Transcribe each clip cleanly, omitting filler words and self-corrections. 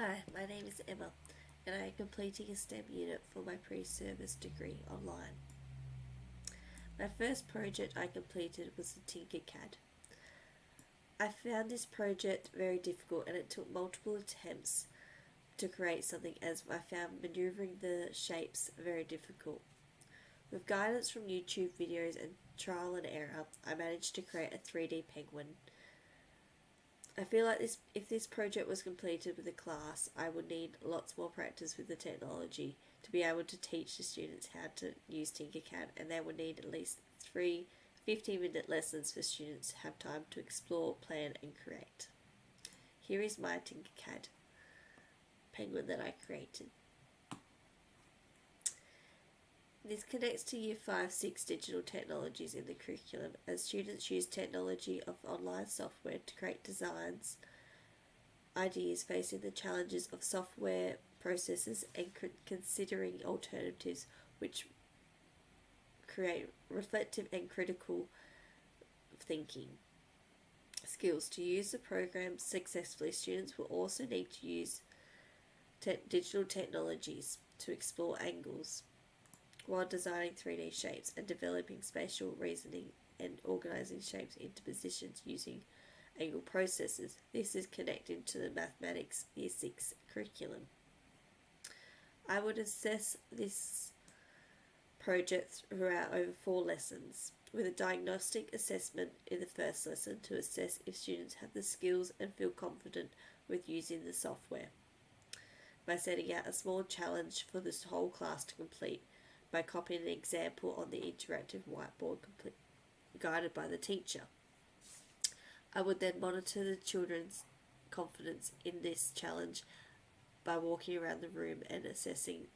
Hi, my name is Emma, and I am completing a STEM unit for my pre-service degree online. My first project I completed was the Tinkercad. I found this project very difficult and it took multiple attempts to create something, as I found maneuvering the shapes very difficult. With guidance from YouTube videos and trial and error, I managed to create a 3D penguin. I feel like if this project was completed with a class, I would need lots more practice with the technology to be able to teach the students how to use Tinkercad, and they would need at least 3 15-minute lessons for students to have time to explore, plan and create. Here is my Tinkercad penguin that I created. This connects to Year 5-6 digital technologies in the curriculum, as students use technology of online software to create designs, ideas facing the challenges of software processes and considering alternatives which create reflective and critical thinking skills. To use the program successfully, students will also need to use digital technologies to explore angles while designing 3D shapes and developing spatial reasoning and organizing shapes into positions using angle processes. This is connected to the Mathematics Year 6 curriculum. I would assess this project throughout over 4 lessons, with a diagnostic assessment in the first lesson to assess if students have the skills and feel confident with using the software, by setting out a small challenge for this whole class to complete by copying an example on the interactive whiteboard guided by the teacher. I would then monitor the children's confidence in this challenge by walking around the room and assessing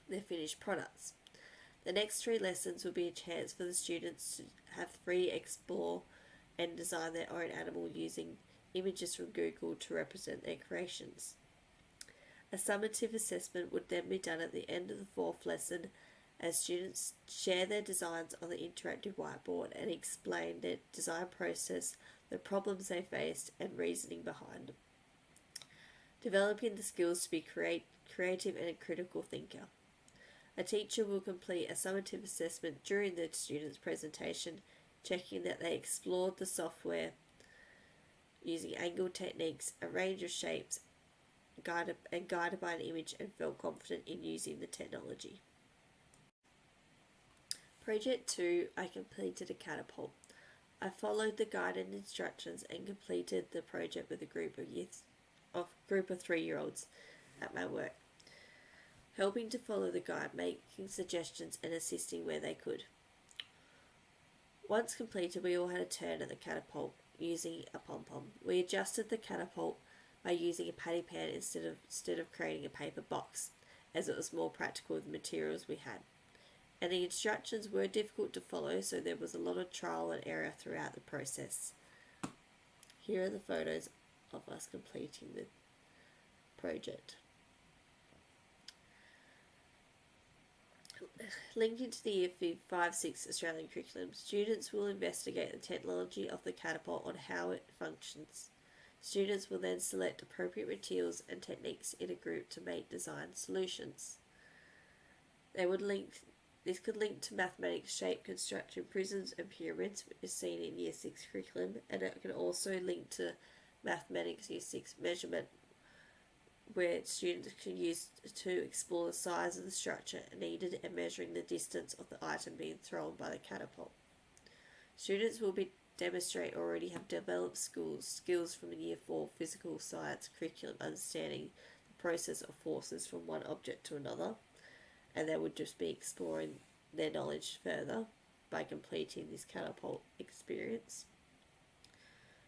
their finished products. The next 3 lessons will be a chance for the students to have free explore and design their own animal using images from Google to represent their creations. A summative assessment would then be done at the end of the 4th lesson, as students share their designs on the interactive whiteboard and explain their design process, the problems they faced, and reasoning behind them, developing the skills to be creative and a critical thinker. A teacher will complete a summative assessment during the student's presentation, checking that they explored the software using angle techniques, a range of shapes, guided by an image, and felt confident in using the technology. Project 2, I completed a catapult. I followed the guided instructions and completed the project with a group of 3-year-olds at my work, helping to follow the guide, making suggestions and assisting where they could. Once completed, we all had a turn at the catapult using a pom-pom. We adjusted the catapult by using a patty pan instead of creating a paper box, as it was more practical with the materials we had. And the instructions were difficult to follow, so there was a lot of trial and error throughout the process. Here are the photos of us completing the project. Linked into the Year 5-6 Australian curriculum, students will investigate the technology of the catapult on how it functions. Students will then select appropriate materials and techniques in a group to make design solutions. This could link to mathematics shape construction, prisms and pyramids, which is seen in Year 6 curriculum, and it can also link to mathematics Year 6 measurement, where students can use to explore the size of the structure needed and measuring the distance of the item being thrown by the catapult. Students will demonstrate already have developed skills from the Year 4 physical science curriculum, understanding the process of forces from one object to another, and they would just be exploring their knowledge further by completing this catapult experience.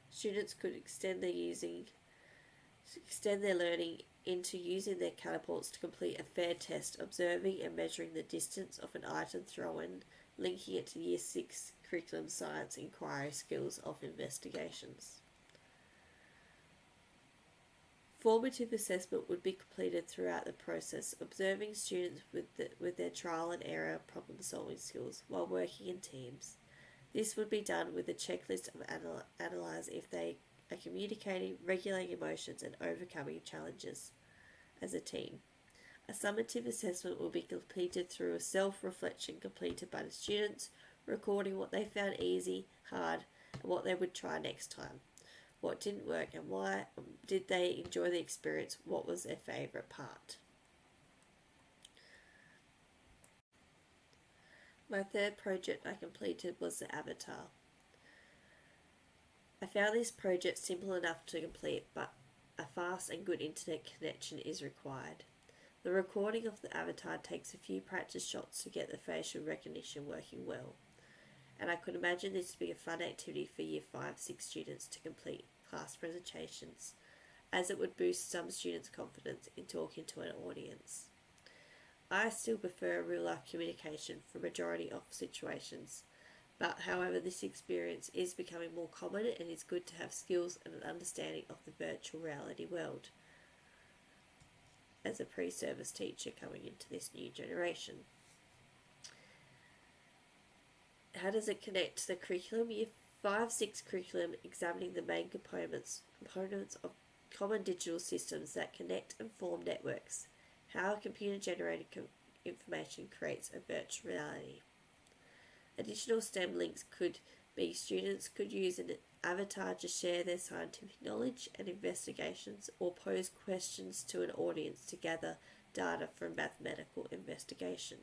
Students could extend their learning into using their catapults to complete a fair test, observing and measuring the distance of an item thrown, linking it to Year 6 curriculum science inquiry skills of investigations. Formative assessment would be completed throughout the process, observing students with their trial and error problem solving skills while working in teams. This would be done with a checklist of analyze if they at communicating, regulating emotions, and overcoming challenges as a team. A summative assessment will be completed through a self-reflection completed by the students, recording what they found easy, hard, and what they would try next time. What didn't work and why? Did they enjoy the experience? What was their favourite part? My third project I completed was the avatar. I found this project simple enough to complete, but a fast and good internet connection is required. The recording of the avatar takes a few practice shots to get the facial recognition working well, and I could imagine this to be a fun activity for Year 5-6 students to complete class presentations, as it would boost some students' confidence in talking to an audience. I still prefer real-life communication for the majority of situations, but however this experience is becoming more common and it's good to have skills and an understanding of the virtual reality world as a pre-service teacher coming into this new generation. How does it connect to the curriculum? Year 5-6 curriculum examining the main components of common digital systems that connect and form networks. How computer-generated information creates a virtual reality. Additional STEM links could be students could use an avatar to share their scientific knowledge and investigations, or pose questions to an audience to gather data from mathematical investigation.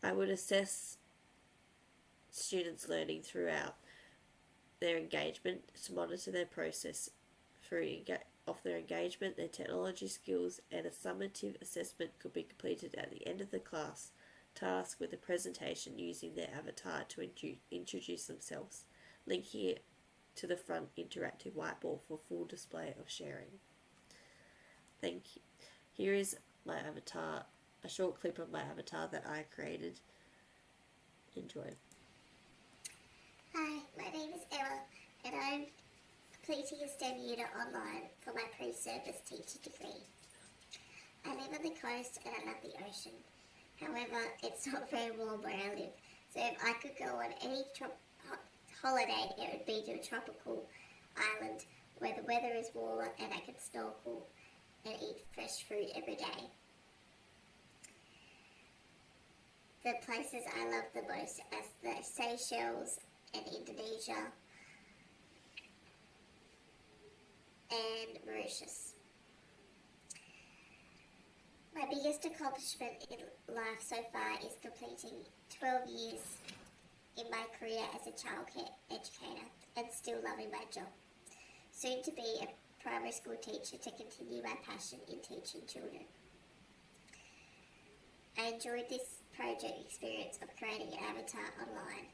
I would assess students' learning throughout their engagement to monitor their process of their engagement, their technology skills, and a summative assessment could be completed at the end of the class task with a presentation using their avatar to introduce themselves, linking it to the front interactive whiteboard for full display of sharing. Thank you. Here is my avatar, a short clip of my avatar that I created. Enjoy. Hi, my name is Emma, and I'm completing a STEM unit online for my pre-service teacher degree. I live on the coast and I love the ocean. However, it's not very warm where I live, so if I could go on any holiday, it would be to a tropical island where the weather is warmer and I can snorkel and eat fresh fruit every day. The places I love the most are the Seychelles and Indonesia and Mauritius. My biggest accomplishment in life so far is completing 12 years in my career as a childcare educator and still loving my job. Soon to be a primary school teacher to continue my passion in teaching children. I enjoyed this project experience of creating an avatar online,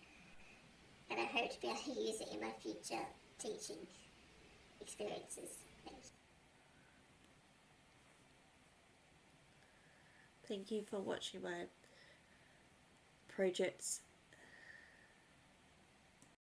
and I hope to be able to use it in my future teaching experiences. Thank you. Thank you for watching my projects